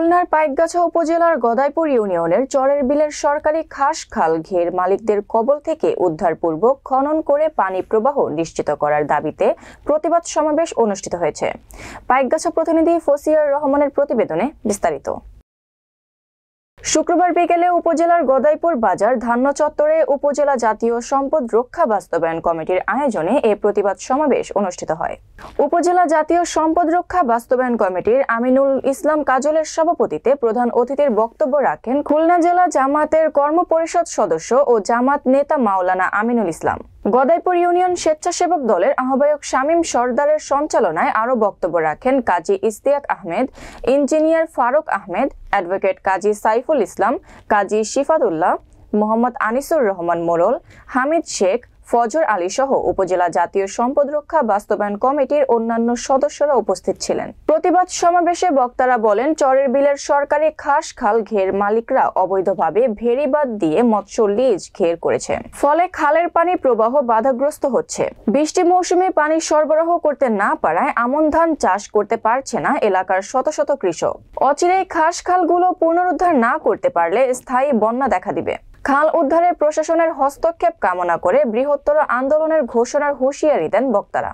খুলনার পাইকগাছা উপজেলার গদাইপুর ইউনিয়নের চরের বিলের সরকারি খাস খাল ঘের মালিকদের কবল থেকে উদ্ধারপূর্বক খনন করে পানি প্রবাহ নিশ্চিত করার দাবিতে প্রতিবাদ সমাবেশ অনুষ্ঠিত হয়েছে। পাইকগাছা প্রতিনিধি ফসিয়ার রহমানের প্রতিবেদনে বিস্তারিত। শুক্রবার বিকেলে উপজেলার গদাইপুর বাজার ধান্য চত্বরে উপজেলা জাতীয় সম্পদ রক্ষা বাস্তবায়ন কমিটির আয়োজনে এই প্রতিবাদ সমাবেশ অনুষ্ঠিত হয়। উপজেলা জাতীয় সম্পদ রক্ষা বাস্তবায়ন কমিটির আমিনুল ইসলাম কাজলের সভাপতিত্বে প্রধান অতিথির বক্তব্য রাখেন খুলনা জেলা জামাতের কর্মপরিষদ সদস্য ও জামাত নেতা মাওলানা আমিনুল ইসলাম। গদাইপুর ইউনিয়ন স্বেচ্ছাসেবক দলের আহ্বায়ক শামীম সরদারের সঞ্চালনায় আরও বক্তব্য রাখেন কাজী ইশতিয়াক আহমেদ, ইঞ্জিনিয়ার ফারুক আহমেদ, অ্যাডভোকেট কাজী সাইফুল ইসলাম, কাজী শিফাতুল্লাহ, মোহাম্মদ আনিসুর রহমান মোরল, হামিদ শেখ, ফজর আলী সহ উপজেলা জাতীয় সম্পদ রক্ষা বাস্তবায়ন কমিটির অন্যান্য সদস্যরা উপস্থিত ছিলেন। প্রতিবাদ সমাবেশে বক্তারা বলেন, চরের বিলের সরকারি খাস খাল ঘের মালিকরা অবৈধভাবে ভেড়িবাঁধ দিয়ে মৎস্য লিজ ঘের করেছে, ফলে খালের পানি প্রবাহ বাধাগ্রস্ত হচ্ছে। বৃষ্টি মৌসুমে পানি সরবরাহ করতে না পারায় আমন ধান চাষ করতে পারছে না এলাকার শত শত কৃষক। অচিরেই খাস খালগুলো পুনরুদ্ধার না করতে পারলে স্থায়ী বন্যা দেখা দিবে। খাল উদ্ধারে প্রশাসনের হস্তক্ষেপ কামনা করে বৃহত্তর আন্দোলনের ঘোষণার হুঁশিয়ারি দেন বক্তারা।